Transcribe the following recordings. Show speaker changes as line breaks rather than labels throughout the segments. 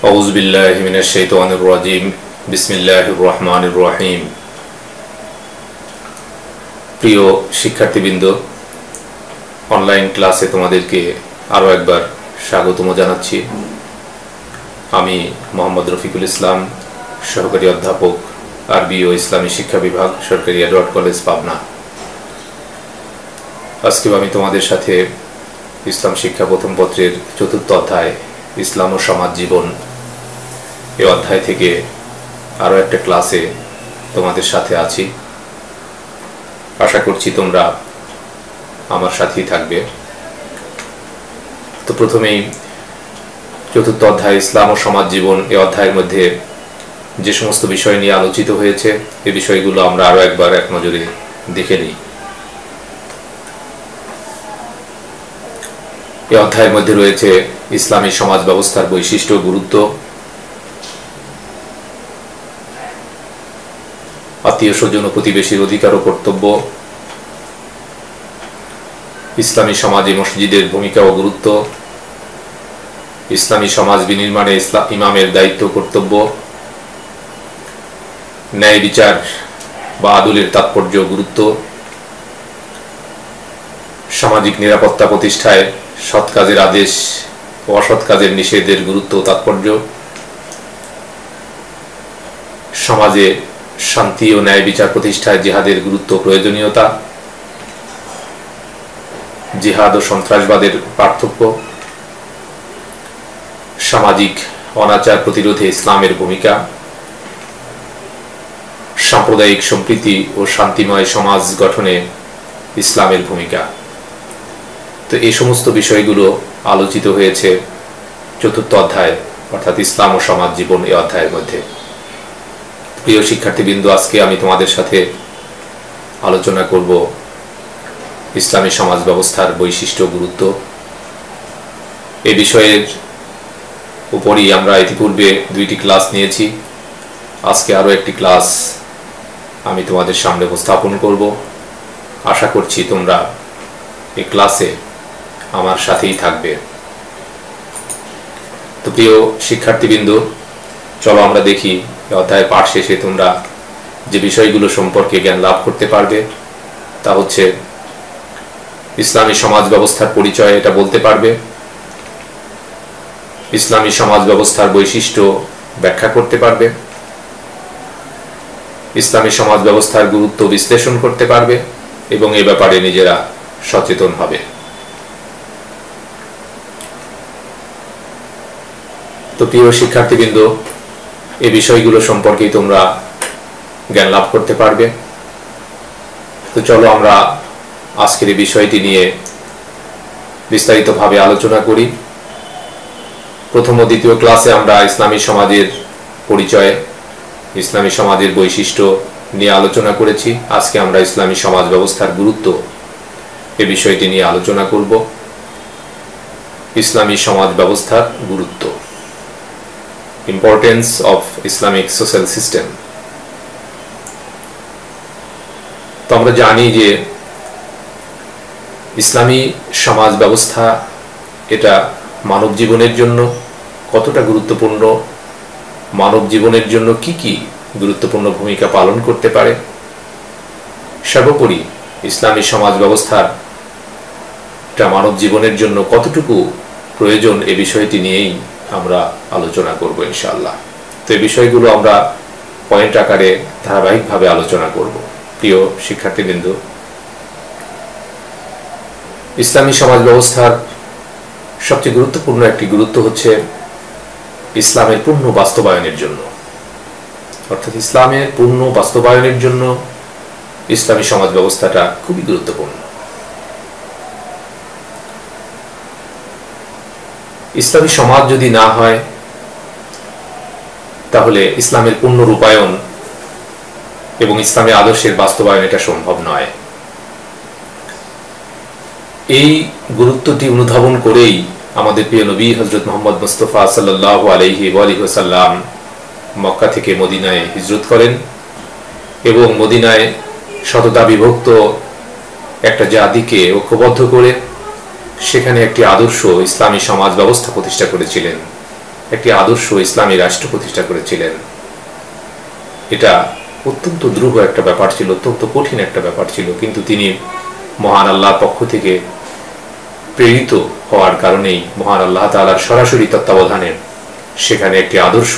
আউযু বিল্লাহি মিনাশ শাইতানির রাজিম। বিসমিল্লাহির রহমানির রহিম। প্রিয় শিক্ষার্থীবৃন্দ, অনলাইন ক্লাসে তোমাদেরকে আরও একবার স্বাগতম জানাচ্ছি। আমি মোহাম্মদ রফিকুল ইসলাম, সহকারী অধ্যাপক, আরবি ও ইসলামী শিক্ষা বিভাগ, সরকারি এডওয়ার্ড কলেজ, পাবনা। আজকে আমি তোমাদের সাথে ইসলাম শিক্ষা প্রথম পত্রের চতুর্থ অধ্যায় ইসলাম ও সমাজ জীবন এই অধ্যায় থেকে আরও একটা ক্লাসে তোমাদের সাথে আছি। আশা করছি তোমরা আমার সাথেই থাকবে। তো প্রথমেই চতুর্থ অধ্যায় ইসলাম ও সমাজ জীবন এই অধ্যায়ের মধ্যে যে সমস্ত বিষয় নিয়ে আলোচিত হয়েছে এই বিষয়গুলো আমরা আরও একবার এক নজরে দেখে নিই। এই অধ্যায়ের মধ্যে রয়েছে ইসলামী সমাজ ব্যবস্থার বৈশিষ্ট্য, গুরুত্ব, আত্মীয় স্বজন ও প্রতিবেশীর অধিকার ও কর্তব্য, ইসলামী সমাজে মসজিদের ভূমিকা ও গুরুত্ব, ইসলামী সমাজ বিনির্মাণে ইমামের দায়িত্ব কর্তব্য, ন্যায় বিচার বা আদলের তাৎপর্য গুরুত্ব, সামাজিক নিরাপত্তা প্রতিষ্ঠায় সৎ কাজের আদেশ ও অসৎ কাজের নিষেধের গুরুত্ব ও তাৎপর্য, সমাজে শান্তি ও ন্যায় বিচার প্রতিষ্ঠায় জিহাদের গুরুত্ব ও প্রয়োজনীয়তা, জিহাদ ও সন্ত্রাসবাদের পার্থক্য, সামাজিক অনাচার প্রতিরোধে ইসলামের ভূমিকা, সাম্প্রদায়িক সম্প্রীতি ও শান্তিময় সমাজ গঠনে ইসলামের ভূমিকা। তো এই সমস্ত বিষয়গুলো আলোচিত হয়েছে চতুর্থ অধ্যায় অর্থাৎ ইসলাম ও সমাজ জীবন এই অধ্যায়ের মধ্যে। প্রিয় শিক্ষার্থীবৃন্দ, আজকে আমি তোমাদের সাথে আলোচনা করব ইসলামী সমাজ ব্যবস্থার বৈশিষ্ট্য, গুরুত্ব। এই বিষয়ের উপরই আমরা ইতিপূর্বে 2টি ক্লাস নিয়েছি। আজকে আরও একটি ক্লাস আমি তোমাদের সামনে উপস্থাপন করব। আশা করছি তোমরা এই ক্লাসে আমার সাথেই থাকবে। তো প্রিয় শিক্ষার্থীবৃন্দ, চলো আমরা দেখি অধ্যায়ের পাঠ শেষে তোমরা যে বিষয়গুলো সম্পর্কে জ্ঞান লাভ করতে পারবে তা হচ্ছে ইসলামী সমাজ ব্যবস্থার পরিচয়, এটা বলতে পারবে, ইসলামী সমাজ ব্যবস্থার বৈশিষ্ট্য ব্যাখ্যা করতে পারবে, ইসলামী সমাজ ব্যবস্থার গুরুত্ব বিশ্লেষণ করতে পারবে এবং এ ব্যাপারে নিজেরা সচেতন হবে। তো প্রিয় শিক্ষার্থীবৃন্দ, এই বিষয়গুলো সম্পর্কেই তোমরা জ্ঞান লাভ করতে পারবে। তো চলো আমরা আজকের এই বিষয়টি নিয়ে বিস্তারিতভাবে আলোচনা করি। প্রথম ও দ্বিতীয় ক্লাসে আমরা ইসলামী সমাজের পরিচয়, ইসলামী সমাজের বৈশিষ্ট্য নিয়ে আলোচনা করেছি। আজকে আমরা ইসলামী সমাজ ব্যবস্থার গুরুত্ব এই বিষয়টি নিয়ে আলোচনা করব। ইসলামী সমাজ ব্যবস্থার গুরুত্ব, importance of Islamic social system. তো আমরা জানি যে ইসলামী সমাজ ব্যবস্থা এটা মানব জীবনের জন্য কতটা গুরুত্বপূর্ণ, মানব জীবনের জন্য কি কি গুরুত্বপূর্ণ ভূমিকা পালন করতে পারে, সর্বোপরি ইসলামী সমাজ ব্যবস্থার মানব জীবনের জন্য কতটুকু প্রয়োজন, এই বিষয়টি নিয়েই আমরা আলোচনা করব ইনশাআল্লাহ। তো এই বিষয়গুলো আমরা পয়েন্ট আকারে ধারাবাহিকভাবে আলোচনা করব। প্রিয় শিক্ষার্থীবৃন্দ, ইসলামী সমাজ ব্যবস্থার সবচেয়ে গুরুত্বপূর্ণ একটি গুরুত্ব হচ্ছে ইসলামের পূর্ণ বাস্তবায়নের জন্য, অর্থাৎ ইসলামের পূর্ণ বাস্তবায়নের জন্য ইসলামী সমাজ ব্যবস্থাটা খুবই গুরুত্বপূর্ণ। ইসলামী সমাজ যদি না হয় তাহলে ইসলামের পূর্ণ রূপায়ণ এবং ইসলামী আদর্শের বাস্তবায়ন এটা সম্ভব নয়। এই গুরুত্বটি অনুধাবন করেই আমাদের প্রিয় নবী হযরত মুহাম্মদ মুস্তাফা সাল্লাল্লাহু আলাইহি ওয়াসাল্লাম মক্কা থেকে মদিনায় হিজরত করেন এবং মদিনায় শততা বিভক্ত একটা জাতিকে ঐক্যবদ্ধ করে সেখানে একটি আদর্শ ইসলামী সমাজ ব্যবস্থা প্রতিষ্ঠা করেছিলেন। একটি আদর্শ ইসলামী রাষ্ট্র প্রতিষ্ঠা করেছিলেন। এটা অত্যন্ত দ্রুহ একটা ব্যাপার ছিল, অত্যন্ত কঠিন একটা ব্যাপার ছিল, কিন্তু তিনি মহান আল্লাহর পক্ষ থেকে প্রেরিত হওয়ার কারণেই মহান আল্লাহ তাআলার সরাসরি তত্ত্বাবধানে সেখানে একটি আদর্শ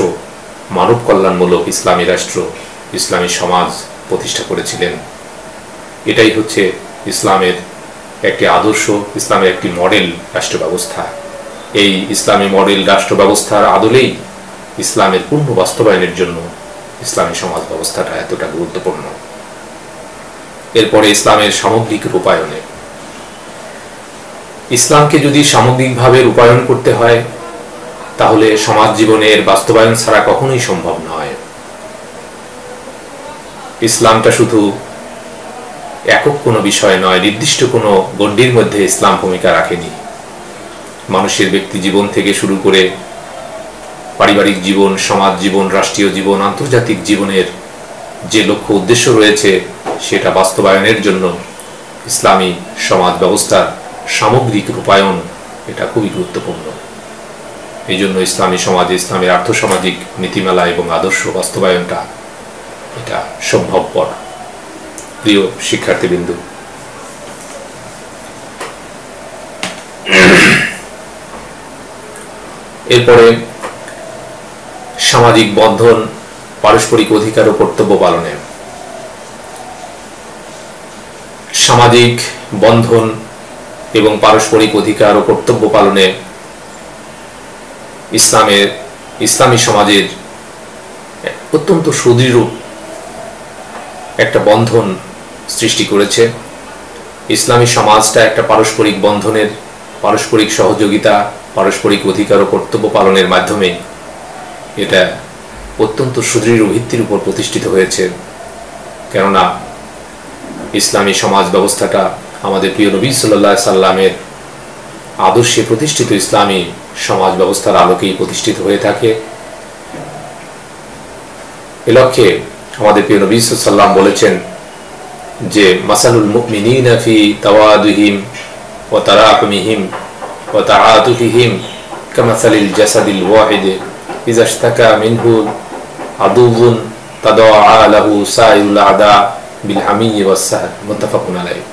মানব কল্যাণমূলক ইসলামী রাষ্ট্র, ইসলামী সমাজ প্রতিষ্ঠা করেছিলেন। এটাই হচ্ছে ইসলামের একটি আদর্শ, ইসলামের একটি মডেল রাষ্ট্র ব্যবস্থা। এই ইসলামী মডেল রাষ্ট্র ব্যবস্থার আদলেই ইসলামের পূর্ণ বাস্তবায়নের জন্য ইসলামী সমাজ ব্যবস্থাটা এতটা গুরুত্বপূর্ণ। এরপরে ইসলামের সামগ্রিক রূপায়নে, ইসলামকে যদি সামগ্রিকভাবে রূপায়ণ করতে হয় তাহলে সমাজ জীবনের বাস্তবায়ন ছাড়া কখনোই সম্ভব নয়। ইসলামটা শুধু একক কোনো বিষয় নয়, নির্দিষ্ট কোনো গণ্ডির মধ্যে ইসলাম ভূমিকা রাখেনি। মানুষের ব্যক্তি জীবন থেকে শুরু করে পারিবারিক জীবন, সমাজ জীবন, রাষ্ট্রীয় জীবন, আন্তর্জাতিক জীবনের যে লক্ষ্য উদ্দেশ্য রয়েছে সেটা বাস্তবায়নের জন্য ইসলামী সমাজ ব্যবস্থার সামগ্রিক রূপায়ণ এটা খুবই গুরুত্বপূর্ণ। এই জন্য ইসলামী সমাজে ইসলামের আর্থসামাজিক নীতিমালা এবং আদর্শ বাস্তবায়নটা এটা সম্ভবপর। প্রিয় শিক্ষার্থীবৃন্দ, এরপরে সামাজিক বন্ধন, পারস্পরিক অধিকার ও কর্তব্য পালনে। সামাজিক বন্ধন এবং পারস্পরিক অধিকার ও কর্তব্য পালনে ইসলামী সমাজের অত্যন্ত সুদৃঢ় একটা বন্ধন সৃষ্টি করেছে। ইসলামী সমাজটা একটা পারস্পরিক বন্ধনের, পারস্পরিক সহযোগিতা, পারস্পরিক অধিকার ও কর্তব্য পালনের মাধ্যমে এটা অত্যন্ত সুদৃঢ় ভিত্তির উপর প্রতিষ্ঠিত হয়েছে। কেননা ইসলামী সমাজ ব্যবস্থাটা আমাদের প্রিয় নবী সাল্লাল্লাহু আলাইহি সাল্লামের আদর্শে প্রতিষ্ঠিত ইসলামী সমাজ ব্যবস্থার আলোকেই প্রতিষ্ঠিত হয়ে থাকে। এ লক্ষ্যে আমাদের প্রিয় নবী সাল্লাল্লাহু আলাইহি সাল্লাম বলেছেন যে মাসালুল মুমিনিনা ফি তাওয়াদুহিম ওয়া তারাহুমিহিম ওয়া তাআতুফিহিম কামাসালিল জাসাদিল ওয়াহিদ ইযা ইশতাকা মিনহু আদুউন তাদাআ লাহু সাইরুল আদা বিল হামিয়্যি ওয়াস সাহর, মুত্তাফাকুন আলাইহি।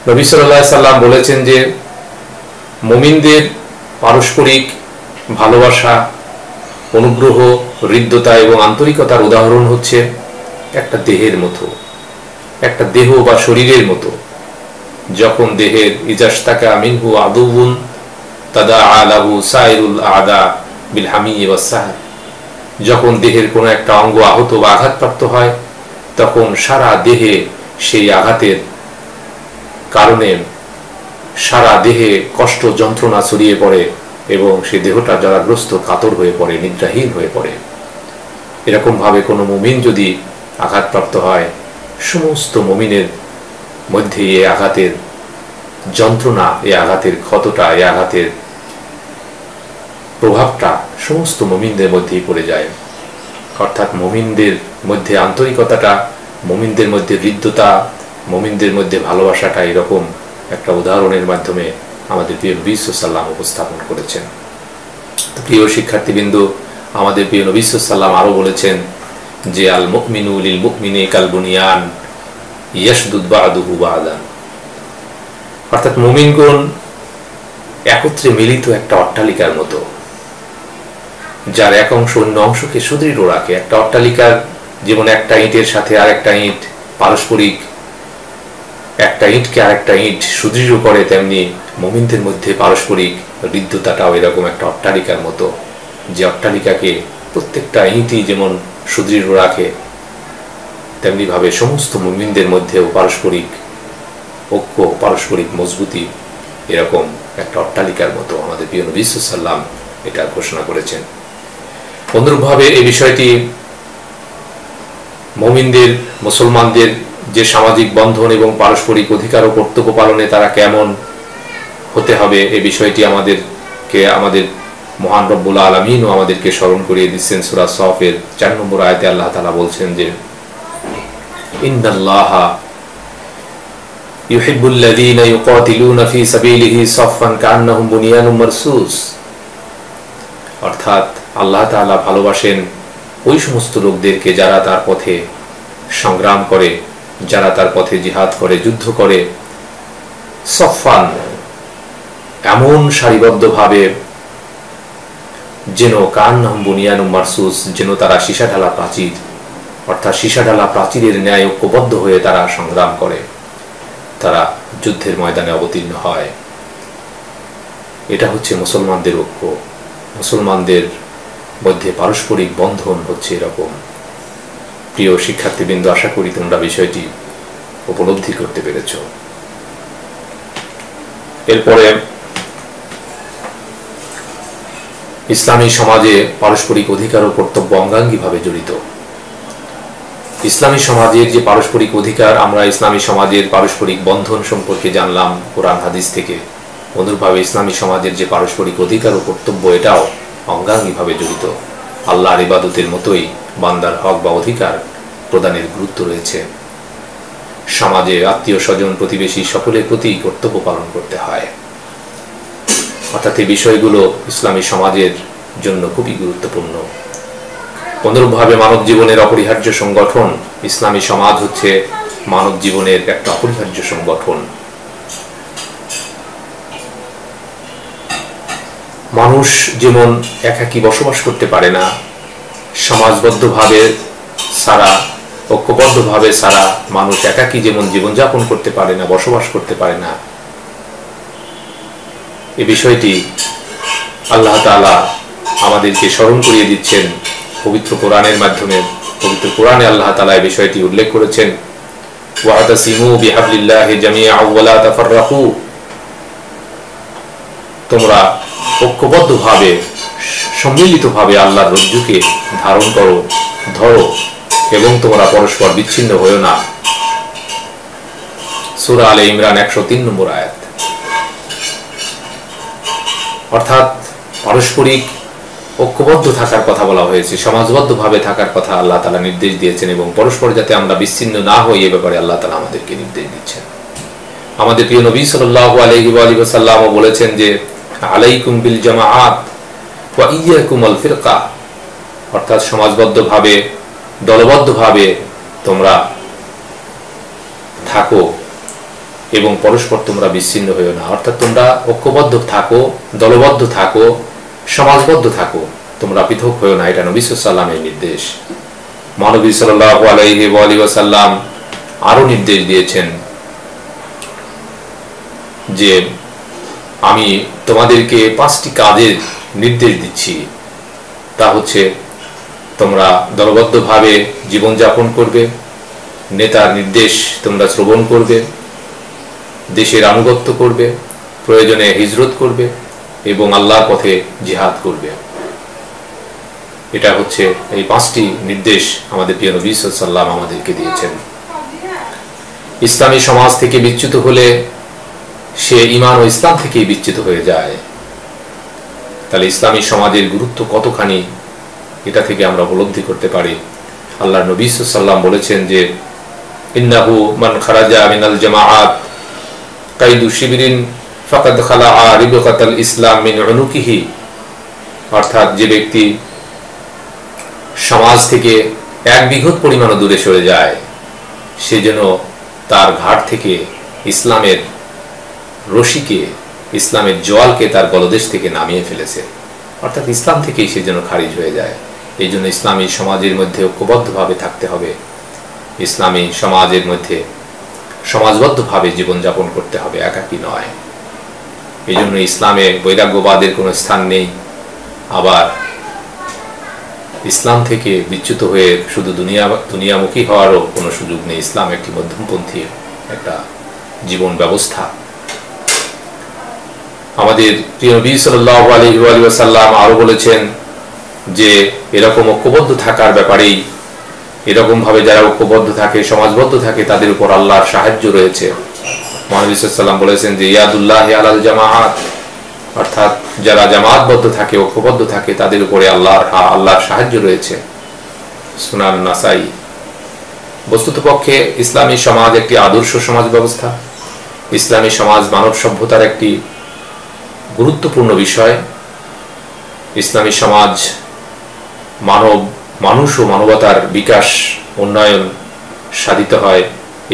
নবী সাল্লাল্লাহু আলাইহি সাল্লাম বলেছেন যে মুমিনদের পারস্পরিক ভালোবাসা, অনুগ্রহ, হৃদ্যতা এবং আন্তরিকতার উদাহরণ হচ্ছে একটা দেহের মতো, একটা দেহ বা শরীরের মতো। যখন দেহের ইজাশতাকা মিনহু আদুউন তাদাআ লাহু সাইরুল আদা বিল হামিয়্যি ওয়াস সাহর, যখন দেহের কোনো একটা অঙ্গ আহত বা আঘাতপ্রাপ্ত হয় তখন সারা দেহে সেই আঘাতের কারণে সারা দেহে কষ্ট যন্ত্রণা ছড়িয়ে পড়ে এবং সেই দেহটা জ্বালাগ্রস্ত, কাতর হয়ে পড়ে, নিদ্রাহীন হয়ে পড়ে। এরকম ভাবে কোনো মুমিন যদি আঘাতপ্রাপ্ত হয়, সমস্ত মুমিনের মধ্যে এই আঘাতের যন্ত্রণা, এই আঘাতের ক্ষতটা, এই আঘাতের প্রভাবটা সমস্ত মুমিনদের মধ্যেই পড়ে যায়। অর্থাৎ মুমিনদের মধ্যে আন্তরিকতাটা, মুমিনদের মধ্যে হৃদ্যতা, মুমিনদের মধ্যে ভালোবাসাটা এরকম একটা উদাহরণের মাধ্যমে আমাদের প্রিয় নবী সাল্লাল্লাহু আলাইহি সাল্লাম উপস্থাপন করেছেন। তো প্রিয় শিক্ষার্থীবৃন্দ, আমাদের প্রিয় নবী সাল্লাল্লাহু আলাইহি সাল্লাম আরো বলেছেন যে আল মুমিনু লিল মুমিনি কাল বুনিয়ান ইয়াশদুদ বা'দুহু বা'দান, অর্থাৎ মুমিনগণ একত্রে মিলিত একটা অট্টালিকার মতো, যার এক অংশ অন্য অংশকে সুদৃঢ় রাখে। একটা অট্টালিকার যেমন একটা ইটের সাথে আরেকটা ইট পারস্পরিক, একটা ইটকে আরেকটা ইট সুদৃঢ় করে, তেমনি মুমিনদের মধ্যে পারস্পরিক হৃদ্যতাটাও এরকম একটা অট্টালিকার মতো, যে অট্টালিকাকে প্রত্যেকটা ইটই যেমন সুদৃঢ় রাখে, তেমনি ভাবে সমস্ত মুমিনদের মধ্যেও পারস্পরিক ঐক্য, পারস্পরিক মজবুতি এরকম একটা অট্টালিকার মতো আমাদের প্রিয় নবী সাল্লাল্লাহু আলাইহি সাল্লাম এটা ঘোষণা করেছেন। অনুরূপভাবে এই বিষয়টি মুমিনদের, মুসলমানদের যে সামাজিক বন্ধন এবং পারস্পরিক অধিকার ও কর্তব্য পালনে তারা কেমন হতে হবে, এই বিষয়টি আমাদের মহান রব্বুল আলামিনও আমাদেরকে স্মরণ করিয়ে দিচ্ছেন। সূরা সফের 4 নম্বর আয়াতে আল্লাহ তাআলা বলছেন যে ইন্নাল্লাহা ইউহিব্বুল লাযীনা ইউকাতিলুনা ফী সাবিলিহি সাফফান কাআন্নাহুম বুনিয়ানুম মারসুস, অর্থাৎ আল্লাহ তাআলা ভালোবাসেন ওই সমস্ত লোকদেরকে যারা তার পথে সংগ্রাম করে, যারা তার পথে জিহাদ করে, যুদ্ধ করে, সফান, এমন সারিবদ্ধভাবে যেন কান্নাহুম বুনিয়ানুম মারসুস, যেন তারা সীসাঢালা প্রাচীর, অর্থাৎ সীসাঢালা প্রাচীরের ন্যায় ঐক্যবদ্ধ হয়ে তারা সংগ্রাম করে, তারা যুদ্ধের ময়দানে অবতীর্ণ হয়। এটা হচ্ছে মুসলমানদের ঐক্য, মুসলমানদের মধ্যে পারস্পরিক বন্ধন হচ্ছে এরকম। প্রিয় শিক্ষার্থীবৃন্দ, আশা করি তোমরা বিষয়টি উপলব্ধি করতে পেরেছ। এরপরে ইসলামী সমাজে পারস্পরিক অধিকার ও কর্তব্য অঙ্গাঙ্গিভাবে জড়িত। ইসলামী সমাজের যে পারস্পরিক অধিকার, আমরা ইসলামী সমাজের পারস্পরিক বন্ধন সম্পর্কে জানলাম কোরআন হাদিস থেকে। অনুরূপভাবে ইসলামী সমাজের যে পারস্পরিক অধিকার ও কর্তব্য, এটাও অঙ্গাঙ্গিভাবে জড়িত। আল্লাহর ইবাদতের মতোই বান্দার হক বা অধিকার প্রদানের গুরুত্ব রয়েছে। সমাজে আত্মীয় স্বজন, প্রতিবেশী সকলের প্রতি কর্তব্য পালন করতে হয়। অর্থাৎ এই বিষয়গুলো ইসলামী সমাজের জন্য খুবই গুরুত্বপূর্ণ। অনুরূপভাবে মানব জীবনের অপরিহার্য সংগঠন, ইসলামী সমাজ হচ্ছে মানব জীবনের একটা অপরিহার্য সংগঠন। মানুষ যেমন একাকী বসবাস করতে পারে না, সমাজবদ্ধভাবে সারা, ঐক্যবদ্ধভাবে সারা মানুষ একাকী যেমন জীবনযাপন করতে পারে না, বসবাস করতে পারে না, এই বিষয়টি আল্লাহ তাআলা আমাদেরকে স্মরণ করিয়ে দিচ্ছেন পবিত্র কোরআনের মাধ্যমে। পবিত্র কোরআনে আল্লাহ তাআলা এই বিষয়টি উল্লেখ করেছেন, ওয়াতাসিমু বিহাবলিল্লাহি জামিআন ওয়া লা তাফাররাকু, তোমরা ঐক্যবদ্ধভাবে, সম্মিলিতভাবে আল্লাহর রজ্জুকে ধারণ করো, ধরো, এবং তোমরা পরস্পর বিচ্ছিন্ন হয়ো না। সূরা আলে ইমরান 103 নম্বর আয়াত। অর্থাৎ পারস্পরিক ঐক্যবদ্ধ থাকার কথা বলা হয়েছে, সমাজবদ্ধভাবে থাকার কথা আল্লাহ তাআলা নির্দেশ দিয়েছেন, এবং পরস্পর যাতে আমরা বিচ্ছিন্ন না হই এ ব্যাপারে আল্লাহ তাআলা আমাদেরকে নির্দেশ দিচ্ছেন। আমাদের প্রিয় নবী সাল্লাল্লাহু আলাইহি ওয়া সাল্লাম বলেছেন যে আলাইকুম বিল জামাআত ওয়া ইয়াকুম আল ফিরকা, অর্থাৎ সমাজবদ্ধভাবে, দলবদ্ধভাবে তোমরা থাকো এবং পরস্পর তোমরা বিচ্ছিন্ন হইও না। অর্থাৎ তোমরা ঐক্যবদ্ধ থাকো, দলবদ্ধ থাকো, সমাজবদ্ধ থাকো, তোমরা পৃথক হইও না। এটা নবী সাল্লাল্লাহু আলাইহি ওয়াসাল্লামের নির্দেশ। মহানবী সাল্লাল্লাহু আলাইহি ওয়াসাল্লাম আরো নির্দেশ দিয়েছেন যে আমি তোমাদেরকে 5টি কাজের নির্দেশ দিচ্ছি, তা হচ্ছে তোমরা দলবদ্ধভাবে জীবনযাপন করবে, নেতার নির্দেশ তোমরা শ্রবণ করবে, দেশের আনুগত্য করবে, প্রয়োজনে হিজরত করবে এবং আল্লাহর পথে জিহাদ করবে। এটা হচ্ছে এই 5টি নির্দেশ আমাদের প্রিয় নবী সাল্লাল্লাহু আলাইহি ওয়াসাল্লাম আমাদেরকে দিয়েছেন। ইসলামী সমাজ থেকে বিচ্যুত হলে সে ঈমান ও ইসলাম থেকেই বিচ্যুত হয়ে যায়। তাহলে ইসলামী সমাজের গুরুত্ব কতখানি এটা থেকে আমরা উপলব্ধি করতে পারি। আল্লাহর নবী সাল্লাল্লাহু আলাইহি ওয়াসাল্লাম বলেছেন যে ইন্নাহু মান খারাজা মিনাল জামাআত কাইদু শিবরিন ফাকাদ খালাআ রিবকাতাল ইসলাম মিন উনুকিহি, অর্থাৎ যে ব্যক্তি সমাজ থেকে 1 বিঘত পরিমাণও দূরে সরে যায়, সে যেন তার ঘাট থেকে ইসলামের রশিকে, ইসলামের জোয়ালকে তার গলদেশ থেকে নামিয়ে ফেলেছে। অর্থাৎ ইসলাম থেকেই সে যেন খারিজ হয়ে যায়। এই জন্য ইসলামী সমাজের মধ্যে ঐক্যবদ্ধভাবে থাকতে হবে, ইসলামী সমাজের মধ্যে সমাজবদ্ধভাবে জীবনযাপন করতে হবে, একাকী নয়। এই জন্য ইসলামে বৈরাগ্যবাদের কোনো স্থান নেই, আবার ইসলাম থেকে বিচ্যুত হয়ে শুধু দুনিয়ামুখী হওয়ারও কোনো সুযোগ নেই। ইসলাম একটি মধ্যমপন্থী একটা জীবন ব্যবস্থা। আমাদের প্রিয় নবী সাল্লাল্লাহু আলাইহি ওয়াসাল্লাম আরো বলেছেন যে এরকম ঐক্যবদ্ধ থাকার ব্যাপারেই, এরকম ভাবে যারা ঐক্যবদ্ধ থাকে, সমাজবদ্ধ থাকে, তাদের উপর আল্লাহর সাহায্য রয়েছে। মহানবী সাল্লাল্লাহু আলাইহি ওয়াসাল্লাম বলেছেন যে ইয়াদুল্লাহি আলাল জামাআত, অর্থাৎ যারা জামাতবদ্ধ থাকে, ঐক্যবদ্ধ থাকে, তাদের উপরে আল্লাহর সাহায্য রয়েছে। সুনান নাসাই। বস্তুতপক্ষে ইসলামী সমাজ একটি আদর্শ সমাজ ব্যবস্থা। ইসলামী সমাজ মানব সভ্যতার একটি গুরুত্বপূর্ণ বিষয়। ইসলামী সমাজ মানুষ ও মানবতার বিকাশ উন্নয়ন সাধিত হয়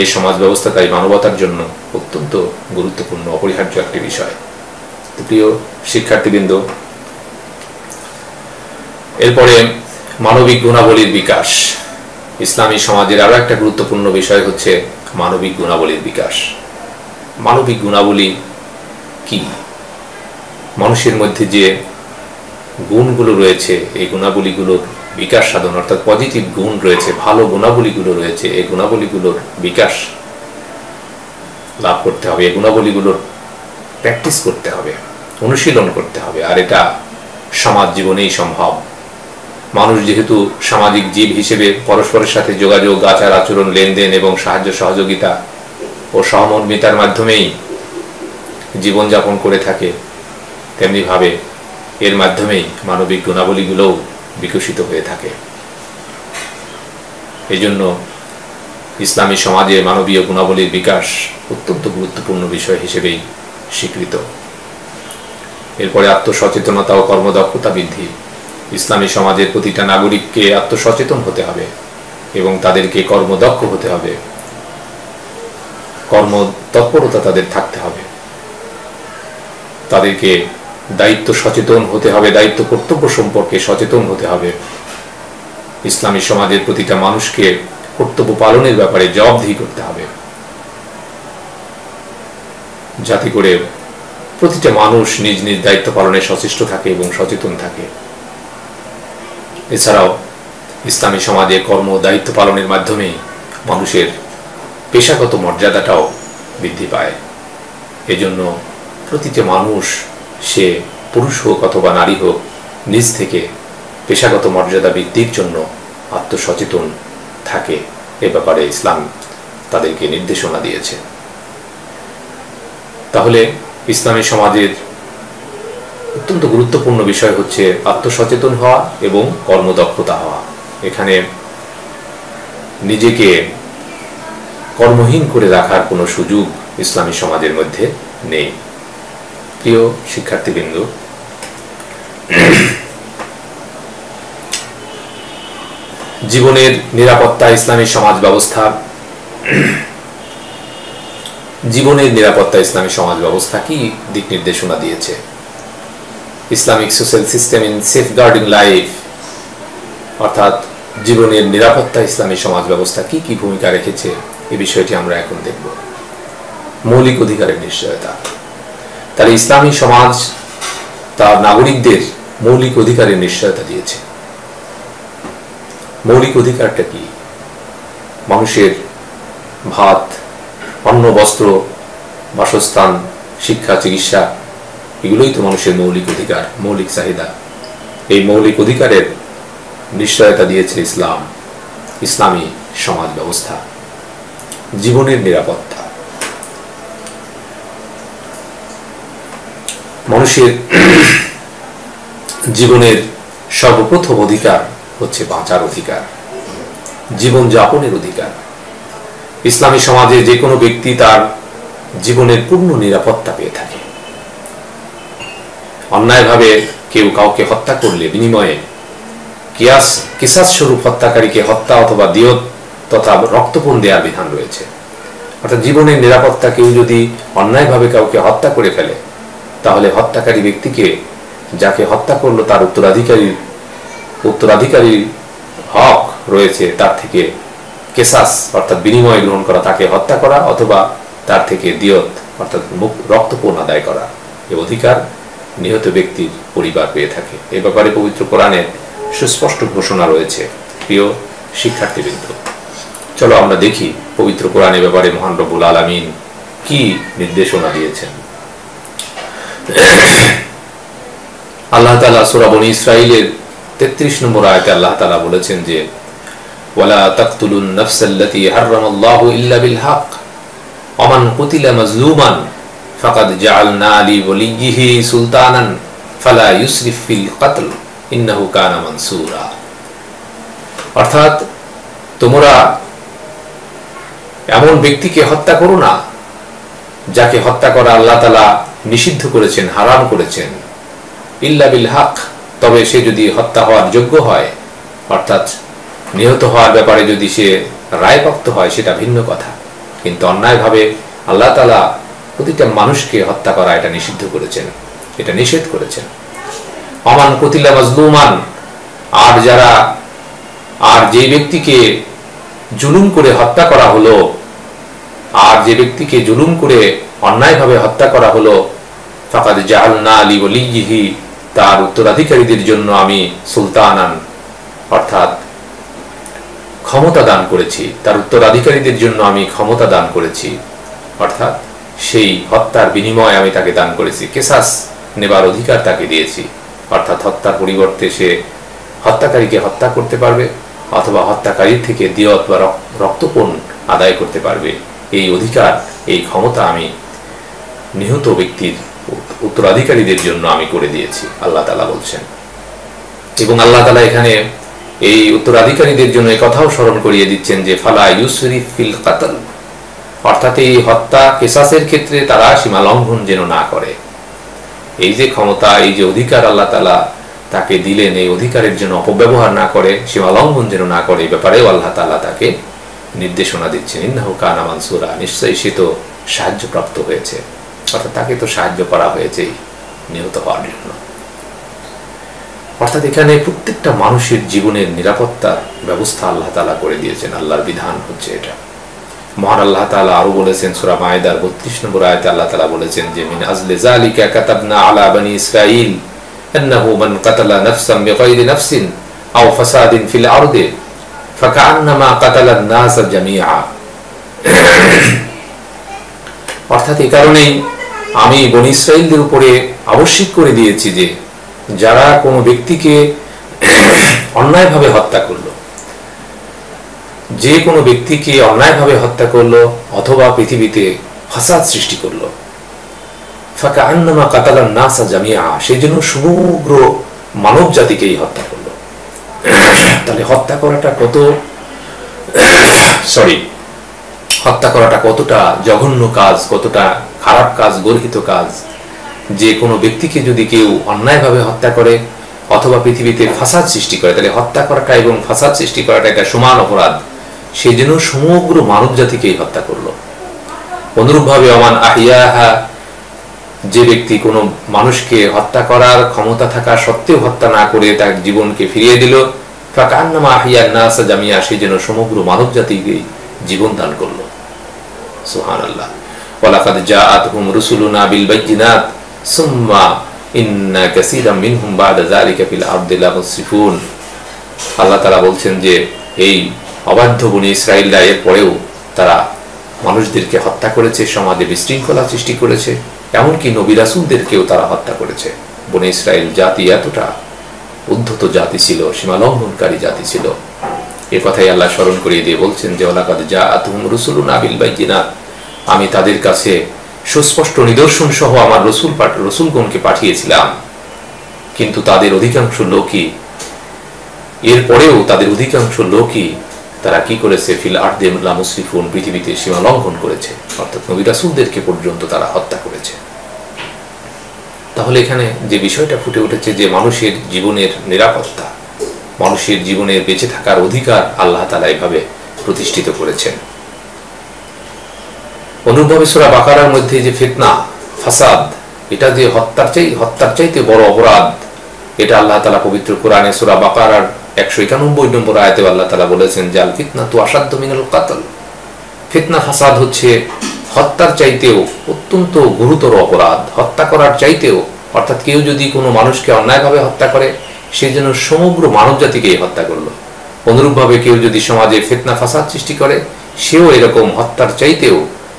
এই সমাজ ব্যবস্থা তাই মানবতার জন্য অত্যন্ত গুরুত্বপূর্ণ অপরিহার্য একটি বিষয়। প্রিয় শিক্ষার্থীবৃন্দ, এরপরে মানবিক গুণাবলীর বিকাশ। ইসলামী সমাজের আরো একটা গুরুত্বপূর্ণ বিষয় হচ্ছে মানবিক গুণাবলীর বিকাশ। মানবিক গুণাবলী কি? মানুষের মধ্যে যে গুণগুলো রয়েছে এই গুণাবলীগুলোর বিকাশ সাধন, অর্থাৎ পজিটিভ গুণ রয়েছে, ভালো গুণাবলীগুলো রয়েছে, এই গুণাবলীগুলোর বিকাশ লাভ করতে হবে, এই গুণাবলীগুলোর প্র্যাকটিস করতে হবে, অনুশীলন করতে হবে। আর এটা সমাজ জীবনেই সম্ভব। মানুষ যেহেতু সামাজিক জীব হিসেবে পরস্পরের সাথে যোগাযোগ, আচার আচরণ, লেনদেন এবং সাহায্য সহযোগিতা ও সহমর্মিতার মাধ্যমেই জীবনযাপন করে থাকে, তেমনিভাবে এর মাধ্যমেই মানবিক গুণাবলীগুলোও বিকশিত হয়ে থাকে। এই জন্য ইসলামী সমাজে মানবীয় গুণাবলীর বিকাশ অত্যন্ত গুরুত্বপূর্ণ বিষয় হিসেবেই স্বীকৃত। এরপরে আত্মসচেতনতা ও কর্মদক্ষতা বৃদ্ধি। ইসলামী সমাজের প্রতিটা নাগরিককে আত্মসচেতন হতে হবে এবং তাদেরকে কর্মদক্ষ হতে হবে, কর্মতৎপরতা তাদের থাকতে হবে, তাদেরকে দায়িত্ব সচেতন হতে হবে, দায়িত্ব কর্তব্য সম্পর্কে সচেতন হতে হবে। ইসলামী সমাজের প্রতিটা মানুষকে কর্তব্য পালনের ব্যাপারে জবাবদিহি করতে হবে, যাতে করে প্রতিটা মানুষ নিজ নিজ দায়িত্ব পালনে সচেষ্ট থাকে এবং সচেতন থাকে। এছাড়াও ইসলামী সমাজে কর্ম দায়িত্ব পালনের মাধ্যমে মানুষের পেশাগত মর্যাদাটাও বৃদ্ধি পায়। এজন্য প্রতিটা মানুষ, সে পুরুষ হোক অথবা নারী হোক, নিজ থেকে পেশাগত মর্যাদা বৃদ্ধির জন্য আত্মসচেতন থাকে। এ ব্যাপারে ইসলাম তাদেরকে নির্দেশনা দিয়েছে। তাহলে ইসলামী সমাজের অত্যন্ত গুরুত্বপূর্ণ বিষয় হচ্ছে আত্মসচেতন হওয়া এবং কর্মদক্ষতা হওয়া। এখানে নিজেকে কর্মহীন করে রাখার কোনো সুযোগ ইসলামী সমাজের মধ্যে নেই। প্রিয় শিক্ষার্থীবৃন্দ, জীবনের নিরাপত্তা ইসলামী সমাজ ব্যবস্থা। জীবনের নিরাপত্তা ইসলামী সমাজ ব্যবস্থা কি দিক নির্দেশনা দিয়েছে? Islamic social system in safeguarding life, অর্থাৎ জীবনের নিরাপত্তা ইসলামী সমাজ ব্যবস্থা কি কি ভূমিকা রেখেছে, এই বিষয়টি আমরা এখন দেখব। মৌলিক অধিকারের নিশ্চয়তা। তাহলে ইসলামী সমাজ তার নাগরিকদের মৌলিক অধিকারের নিশ্চয়তা দিয়েছে। মৌলিক অধিকারটা কি? মানুষের ভাত, অন্ন, বস্ত্র, বাসস্থান, শিক্ষা, চিকিৎসা, এগুলোই তো মানুষের মৌলিক অধিকার, মৌলিক চাহিদা। এই মৌলিক অধিকারের নিশ্চয়তা দিয়েছে ইসলাম, ইসলামী সমাজ ব্যবস্থা। জীবনের নিরাপত্তা। মানুষের জীবনের সর্বপ্রথম অধিকার হচ্ছে বাঁচার অধিকার, জীবন যাপনের অধিকার। ইসলামী সমাজে যে কোনো ব্যক্তি তার জীবনের পূর্ণ নিরাপত্তা পেয়ে থাকে। অন্যায়ভাবে কেউ কাউকে হত্যা করলে বিনিময়ে কিসাস স্বরূপ হত্যাকারীকে হত্যা অথবা দিয়ত তথা রক্তপণ দেওয়ার বিধান রয়েছে। অর্থাৎ জীবনের নিরাপত্তা, কেউ যদি অন্যায়ভাবে কাউকে হত্যা করে ফেলে তাহলে হত্যাকারী ব্যক্তিকে, যাকে হত্যা করলো, তার উত্তরাধিকারী হক রয়েছে, তার থেকে কেসাস অর্থাৎ বিনিময় গ্রহণ করা, তাকে হত্যা করা, অথবা তার থেকে দিয়ত অর্থাৎ রক্তপণ আদায় করা। এই অধিকার নিহত ব্যক্তির পরিবার পেয়ে থাকে। এ ব্যাপারে পবিত্র কোরআনে সুস্পষ্ট ঘোষণা রয়েছে। প্রিয় শিক্ষার্থীবৃন্দ, চলো আমরা দেখি পবিত্র কোরআনের ব্যাপারে মহান রব্বুল আলামিন কি নির্দেশনা দিয়েছেন। আল্লাহ তাআলা সূরা বনী ইসরাঈলের 33 নম্বর আয়াতে আল্লাহ তাআলা বলেছেন যে, ওয়ালা তাকতুলুন নাফসাল্লাতী হারামাল্লাহু ইল্লা বিল হক ওয়া মান কুতিলা মাজলুমান ফাকাদ জাআলনা লিওয়ালিয়্যিহি সুলতানান ফালা ইউসরিফ ফিল কতল ইন্নাহু কানা মানসুরা। অর্থাৎ তোমরা এমন ব্যক্তিকে হত্যা করো না যাকে হত্যা করা আল্লাহ তাআলা নিষিদ্ধ করেছেন, হারাম করেছেন, ইল্লা বিল হক, তবে সে যদি হত্যা হওয়ার যোগ্য হয়, অর্থাৎ নিহত হওয়ার ব্যাপারে যদি সে রায়প্রাপ্ত হয়, সেটা ভিন্ন কথা। কিন্তু অন্যায়ভাবে আল্লাহ তাআলা প্রতিটা মানুষকে হত্যা করা এটা নিষিদ্ধ করেছেন, এটা নিষেধ করেছেন। অমান কুতিলা মাজলুমান, আর যে ব্যক্তিকে জুলুম করে হত্যা করা হলো, অন্যায়ভাবে হত্যা করা হলো, ফাকাদ জাআলনা লিওয়ালিহি, তার উত্তরাধিকারীদের জন্য আমি সুলতানান, অর্থাৎ ক্ষমতা দান করেছি, তার উত্তরাধিকারীদের জন্য আমি ক্ষমতা দান করেছি, অর্থাৎ সেই হত্যার বিনিময়ে আমি তাকে দান করেছি, কেসাস নেবার অধিকার তাকে দিয়েছি, অর্থাৎ হত্যার পরিবর্তে সে হত্যাকারীকে হত্যা করতে পারবে অথবা হত্যাকারীর থেকে দিয়ত বা রক্তপণ আদায় করতে পারবে। এই অধিকার, এই ক্ষমতা আমি নিহত ব্যক্তির উত্তরাধিকারীদের জন্য আমি করে দিয়েছি, আল্লাহ তাআলা বলছেন। এবং আল্লাহ তাআলা এখানে এই উত্তরাধিকারীদের জন্য এই কথাও স্মরণ করিয়ে দিচ্ছেন যে ফালা ইউসরিফ ফিল কাতল, অর্থাৎ এই হত্যা কেসাসের ক্ষেত্রে তারা সীমা লঙ্ঘন যেন না করে। এই যে ক্ষমতা, এই যে অধিকার আল্লাহ তাআলা তাকে দিলেন, এই অধিকারের জন্য অপব্যবহার না করে, সীমা লঙ্ঘন যেন না করে, এই ব্যাপারেও আল্লাহ তাআলা তাকে নির্দেশনা দিচ্ছেন। ইন্নাহু কানা মানসুরা, নিশ্চয়ই সে তো সাহায্যপ্রাপ্ত হয়েছে, অর্থাৎ তাকে তো সাহায্য করা হয়েছে নিহত হওয়ার জন্য। অর্থাৎ এখানে প্রত্যেকটা মানুষের জীবনের নিরাপত্তার ব্যবস্থা আল্লাহ তাআলা করে দিয়েছেন, আল্লাহর বিধান হচ্ছে এটা। মহান আল্লাহ তাআলা আরো বলেছেন সূরা মায়েদার 32 নম্বর আয়াতে আল্লাহ তাআলা বলেছেন যে মিন আজলি যালিকা কাতাবনা আলা বনি ইসরাঈল আন্নাহু মান কাতালা নাফসান বিগাইরি নাফসিন আও ফাসাদিন ফিল আরদি ফাকান্নামা কাতালা আন-নাস জামিআ, অর্থাৎ এই কারণেই আমি বনি ইসরাঈলদের উপরে আবশ্যক করে দিয়েছি যে যারা কোনো ব্যক্তিকে অন্যায়ভাবে হত্যা করলো, যে কোনো ব্যক্তিকে অন্যায়ভাবে হত্যা করলো অথবা পৃথিবীতে ফাসাদ সৃষ্টি করলো, ফাকান্নামা কাতালান নাসা জামিআ, সেই জন্য সমগ্র মানব জাতিকেই হত্যা করলো। তাহলে হত্যা করাটা কতটা জঘন্য কাজ, কতটা খারাপ কাজ, গর্হিত কাজ। যে কোনো ব্যক্তিকে যদি কেউ অন্যায়ভাবে হত্যা করে অথবা পৃথিবীতে ফাসাদ সৃষ্টি করে, তাহলে হত্যা করাটা এবং ফাসাদ সৃষ্টি করাটা এটা সমান অপরাধ। সেই জন্য সমগ্র মানব জাতিকেই হত্যা করলো। অনুরূপভাবে অমান আহিয়াহা, যে ব্যক্তি কোনো মানুষকে হত্যা করার ক্ষমতা থাকা সত্ত্বেও হত্যা না করে তার জীবনকে ফিরিয়ে দিল, ফাকান্নামা আহিয়ান নাস জামিয়া, সেই জন্য সমগ্র মানব জাতিকে জীবন দান করলো। সুবহানাল্লাহ। ওয়ালাকাদ জাআতহুম রুসুলুনা বিল বাইয়িনাত সুম্মা ইন্না কাসীরাম মিনহুম বা'দা যালিকা ফিল আরদি লামুসরিফুন। আল্লাহ তাআলা বলছেন যে এই অবাধ্য বনি ইসরাঈলরা এর পরেও তারা মানুষদেরকে হত্যা করেছে, সমাজে বিশৃঙ্খলা সৃষ্টি করেছে, এমনকি নবী রাসূলদেরকেও তারা হত্যা করেছে। বনি ইসরাঈল জাতি এতটা উদ্ধত জাতি ছিল, সীমালঙ্ঘনকারী জাতি ছিল। এ কথাই আল্লাহ স্মরণ করিয়ে দিয়ে বলছেন যে ওয়ালাকাদ জাআতহুম রুসুলুনা বিল বাইয়িনাত, আমি তাদের কাছে সুস্পষ্ট নিদর্শন সহ আমার রসুলগণকে পাঠিয়েছিলাম, কিন্তু তাদের অধিকাংশ লোকই, এরপরেও তাদের অধিকাংশ লোকই তারা কি করেছে, ফিল আরদি লামুসরিফুন, পৃথিবীতে সীমা লঙ্ঘন করেছে, অর্থাৎ নবী রাসূলদেরকে পর্যন্ত তারা হত্যা করেছে। তাহলে এখানে যে বিষয়টা ফুটে উঠেছে যে মানুষের জীবনের নিরাপত্তা, মানুষের জীবনের বেঁচে থাকার অধিকার আল্লাহ তাআলা এভাবে প্রতিষ্ঠিত করেছেন। অনুরূপভাবে সূরা বাকারার মধ্যে যে ফিতনা, ফাসাদ, এটা যে হত্যার চাইতে বড় অপরাধ, এটা আল্লাহ তাআলা পবিত্র কোরআনে সূরা বাকারার 191 নম্বর আয়াতে আল্লাহ তাআলা বলেছেন যে আল ফিতনাতু আশাদ্দু মিনাল কাতল, ফিতনা ফাসাদ হচ্ছে হত্যার চাইতেও অত্যন্ত গুরুতর অপরাধ, হত্যা করার চাইতেও। অর্থাৎ কেউ যদি কোনো মানুষকে অন্যায়ভাবে হত্যা করে, সেই জন্য সমগ্র মানব জাতিকেই হত্যা করলো। অনুরূপভাবে কেউ যদি সমাজে ফিতনা ফাসাদ সৃষ্টি করে, সেও এরকম হত্যার চাইতেও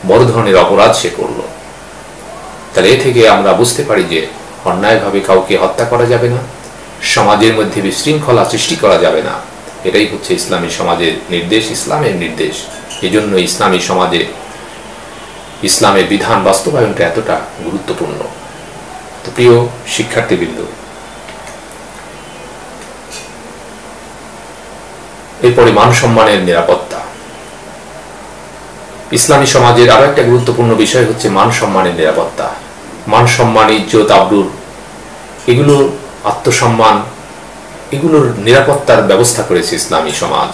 বড় ধরনের অপরাধ সে করলো। তাহলে এ থেকে আমরা বুঝতে পারি যে অন্যায়ভাবে কাউকে হত্যা করা যাবে না, সমাজের মধ্যে বিশৃঙ্খলা সৃষ্টি করা যাবে না। এটাই হচ্ছে ইসলামী সমাজের নির্দেশ, ইসলামের নির্দেশ। এই জন্য ইসলামী সমাজে ইসলামের বিধান বাস্তবায়নটা এতটা গুরুত্বপূর্ণ। তো প্রিয় শিক্ষার্থীবৃন্দ, এরপরে মান সম্মানের নিরাপত্তা। ইসলামী সমাজের আরো একটা গুরুত্বপূর্ণ বিষয় হচ্ছে মান সম্মানের নিরাপত্তা। মান সম্মান, ইজ্জত, আবরুর, এগুলো আত্মসম্মান, এগুলোর নিরাপত্তার ব্যবস্থা করেছে ইসলামী সমাজ।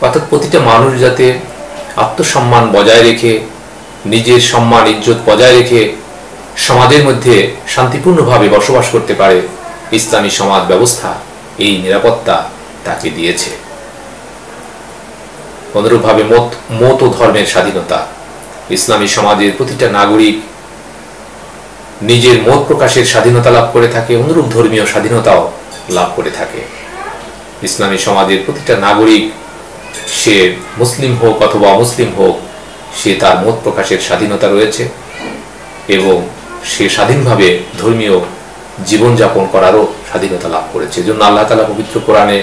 অর্থাৎ প্রতিটা মানুষ যাতে আত্মসম্মান বজায় রেখে, নিজের সম্মান ইজ্জত বজায় রেখে সমাজের মধ্যে শান্তিপূর্ণভাবে বসবাস করতে পারে, ইসলামী সমাজ ব্যবস্থা এই নিরাপত্তা তাকে দিয়েছে। অনুরূপভাবে মত ও ধর্মের স্বাধীনতা, ইসলামী সমাজের প্রতিটা নাগরিক নিজের মত প্রকাশের স্বাধীনতা লাভ করে থাকে, অনুরূপ ধর্মীয় স্বাধীনতাও লাভ করে থাকে। ইসলামী সমাজের প্রতিটা নাগরিক, সে মুসলিম হোক অথবা অমুসলিম হোক, সে তার মত প্রকাশের স্বাধীনতা রয়েছে এবং সে স্বাধীনভাবে ধর্মীয় জীবনযাপন করারও স্বাধীনতা লাভ করেছে। এজন্য আল্লাহ তাআলা পবিত্র কোরআনে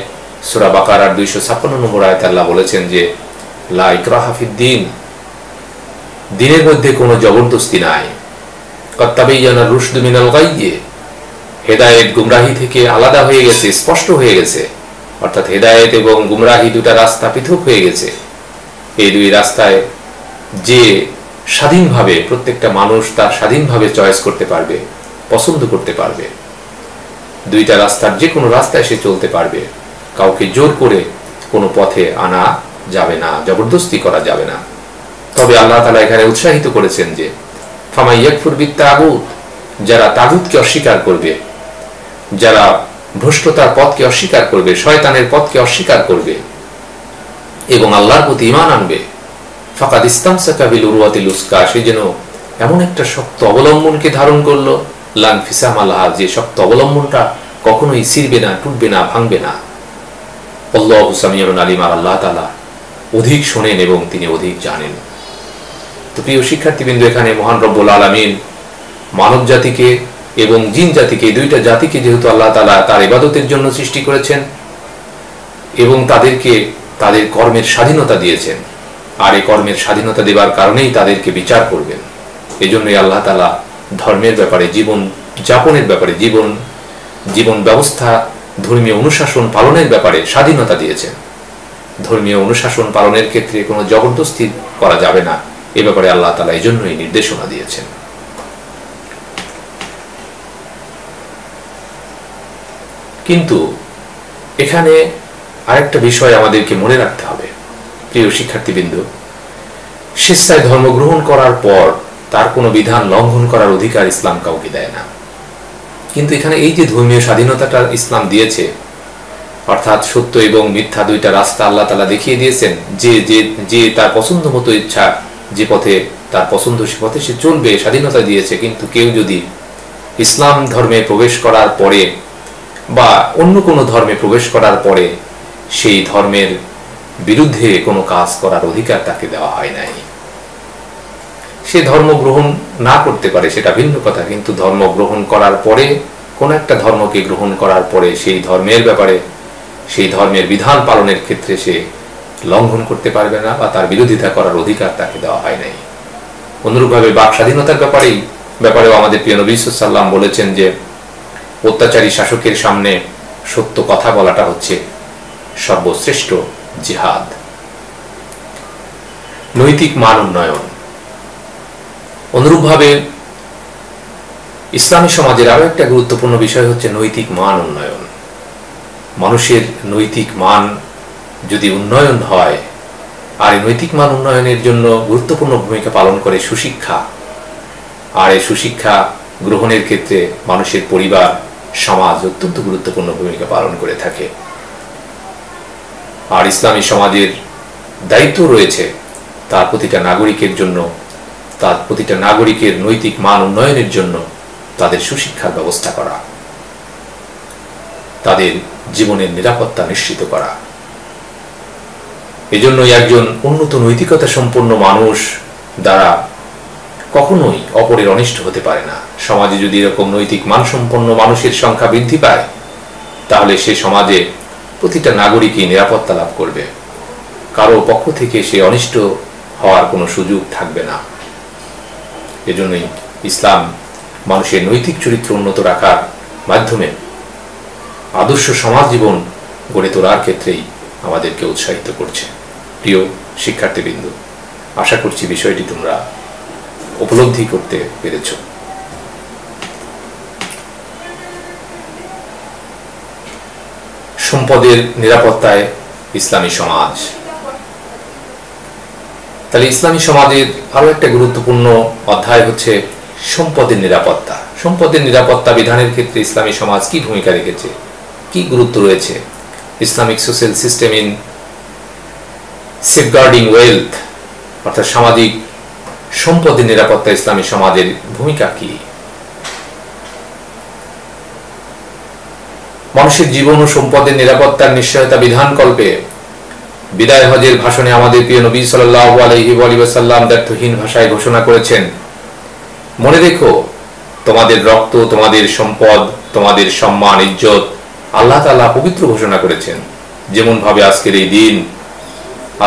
সূরা বাকারার 256 নম্বর আয়াতে আল্লাহ বলেছেন যে লা ইকরাহা ফিদ্দীন, দ্বীনের মধ্যে কোনো জবরদস্তি নাই। ক্বাদ তাবায়্যানা রুশদু মিনাল গায়্যি, হেদায়েত গুমরাহি থেকে আলাদা হয়ে গেছে, স্পষ্ট হয়ে গেছে। অর্থাৎ হেদায়েত এবং গুমরাহি দুটা রাস্তা পৃথক হয়ে গেছে। এই দুই রাস্তায় যে স্বাধীনভাবে প্রত্যেকটা মানুষ তার স্বাধীনভাবে চয়েস করতে পারবে, পছন্দ করতে পারবে, দুইটা রাস্তার যে কোনো রাস্তায় সে চলতে পারবে, কাউকে জোর করে কোনো পথে আনা যাবে না, জবরদস্তি করা যাবে না। তবে আল্লাহ তাআলা এখানে উৎসাহিত করেছেন যে ফামান ইয়াকফুর বিত্তাগুত, যারা তাগুতকে অস্বীকার করবে, যারা ভ্রষ্টতার পথকে অস্বীকার করবে, শয়তানের পথকে অস্বীকার করবে এবং আল্লাহর প্রতি ঈমান আনবে, ফাকাদ ইসতামসাকা বিল উরওয়াতিল উসকা, সে যেন এমন একটা শক্ত অবলম্বনকে ধারণ করলো, লা ইনফিসামা লাহা, যে শক্ত অবলম্বনটা কখনোই ছিঁড়বে না, টুটবে না, ভাঙবে না। আল্লাহু সামিউন আলিম, আর আল্লাহ তাআলা অধিক শোনেন এবং তিনি অধিক জানেন। তো প্রিয় শিক্ষার্থীবৃন্দ, এখানে মহান রব্বুল আলামিন মানব জাতিকে এবং জিন জাতিকে, এই দুইটা জাতিকে যেহেতু আল্লাহ তাআলা তার ইবাদতের জন্য সৃষ্টি করেছেন এবং তাদেরকে তাদের কর্মের স্বাধীনতা দিয়েছেন, আর এই কর্মের স্বাধীনতা দেওয়ার কারণেই তাদেরকে বিচার করবেন। এজন্যই আল্লাহ তাআলা ধর্মের ব্যাপারে, জীবন যাপনের ব্যাপারে, জীবন ব্যবস্থা, ধর্মীয় অনুশাসন পালনের ব্যাপারে স্বাধীনতা দিয়েছেন। ধর্মীয় অনুশাসন পালনের ক্ষেত্রে কোনো জবরদস্তি করা যাবে না, এ ব্যাপারে আল্লাহ তাআলা এই জন্যই নির্দেশনা দিয়েছেন। কিন্তু এখানে আরেকটা বিষয় আমাদেরকে মনে রাখতে হবে, প্রিয় শিক্ষার্থীবৃন্দ, স্বেচ্ছায় ধর্ম গ্রহণ করার পর তার কোনো বিধান লঙ্ঘন করার অধিকার ইসলাম কাউকে দেয় না। কিন্তু এখানে এই যে ধর্মীয় স্বাধীনতাটা ইসলাম দিয়েছে, অর্থাৎ সত্য এবং মিথ্যা দুইটা রাস্তা আল্লাহ তাআলা দেখিয়ে দিয়েছেন, যে তার পছন্দ মতো ইচ্ছা, যে পথে তার পছন্দ সে পথে সে চলবে, স্বাধীনতা দিয়েছে। কিন্তু কেউ যদি ইসলাম ধর্মে প্রবেশ করার পরে বা অন্য কোনো ধর্মে প্রবেশ করার পরে সেই ধর্মের বিরুদ্ধে কোনো কাজ করার অধিকার তাকে দেওয়া হয় নাই। সে ধর্ম গ্রহণ না করতে পারে, সেটা ভিন্ন কথা, কিন্তু ধর্ম গ্রহণ করার পরে, কোন একটা ধর্মকে গ্রহণ করার পরে সেই ধর্মের ব্যাপারে, সেই ধর্মের বিধান পালনের ক্ষেত্রে সে লঙ্ঘন করতে পারবে না বা তার বিরোধিতা করার অধিকার তাকে দেওয়া হয় নাই। অনুরূপভাবে বাক স্বাধীনতার ব্যাপারেও আমাদের প্রিয় নবী সাল্লাল্লাহু আলাইহি ওয়াসাল্লাম বলেছেন যে অত্যাচারী শাসকের সামনে সত্য কথা বলাটা হচ্ছে সর্বশ্রেষ্ঠ জিহাদ। নৈতিক মান উন্নয়ন, অনুরূপভাবে ইসলামী সমাজের আরো একটা গুরুত্বপূর্ণ বিষয় হচ্ছে নৈতিক মান উন্নয়ন। মানুষের নৈতিক মান যদি উন্নয়ন হয়, আর এই নৈতিক মান উন্নয়নের জন্য গুরুত্বপূর্ণ ভূমিকা পালন করে সুশিক্ষা, আর এই সুশিক্ষা গ্রহণের ক্ষেত্রে মানুষের পরিবার, সমাজ অত্যন্ত গুরুত্বপূর্ণ ভূমিকা পালন করে থাকে। আর ইসলামী সমাজের দায়িত্ব রয়েছে তার প্রতিটা নাগরিকের জন্য, তার প্রতিটা নাগরিকের নৈতিক মান উন্নয়নের জন্য তাদের সুশিক্ষার ব্যবস্থা করা, তাদের জীবনের নিরাপত্তা নিশ্চিত করা। এজন্যই একজন উন্নত নৈতিকতা সম্পন্ন মানুষ দ্বারা কখনোই অপরের অনিষ্ট হতে পারে না। সমাজে যদি এরকম নৈতিক মানসম্পন্ন মানুষের সংখ্যা বৃদ্ধি পায়, তাহলে সে সমাজে প্রতিটা নাগরিকই নিরাপত্তা লাভ করবে, কারো পক্ষ থেকে সে অনিষ্ট হওয়ার কোনো সুযোগ থাকবে না। এজন্যই ইসলাম মানুষের নৈতিক চরিত্র উন্নত রাখার মাধ্যমে আদর্শ সমাজ জীবন গড়ে তোলার ক্ষেত্রেই আমাদেরকে উৎসাহিত করছে। প্রিয় শিক্ষার্থীবৃন্দ, আশা করছি বিষয়টি তোমরা উপলব্ধি করতে পেরেছ। সম্পদের নিরাপত্তায় ইসলামী সমাজ। তাহলে ইসলামী সমাজের আরো একটা গুরুত্বপূর্ণ অধ্যায় হচ্ছে সম্পদের নিরাপত্তা। সম্পদের নিরাপত্তা বিধানের ক্ষেত্রে ইসলামী সমাজ কি ভূমিকা রেখেছে, কি গুরুত্ব রয়েছে। Islamic social system in safeguarding wealth, অর্থাৎ সামাজিক সম্পদের নিরাপত্তা ইসলামী সমাজের ভূমিকা কি। মানুষের জীবন ও সম্পদের নিরাপত্তার নিশ্চয়তা বিধান কল্পে বিদায় হজের ভাষণে আমাদের প্রিয় নবী সাল্লাল্লাহু আলাইহি ওয়াসাল্লাম ব্যর্থহীন ভাষায় ঘোষণা করেছেন, মনে রেখো তোমাদের রক্ত, তোমাদের সম্পদ, তোমাদের সম্মান, ইজ্জত আল্লাহ তাআলা পবিত্র ঘোষণা করেছেন। যেমন ভাবে আজকের এই দিন,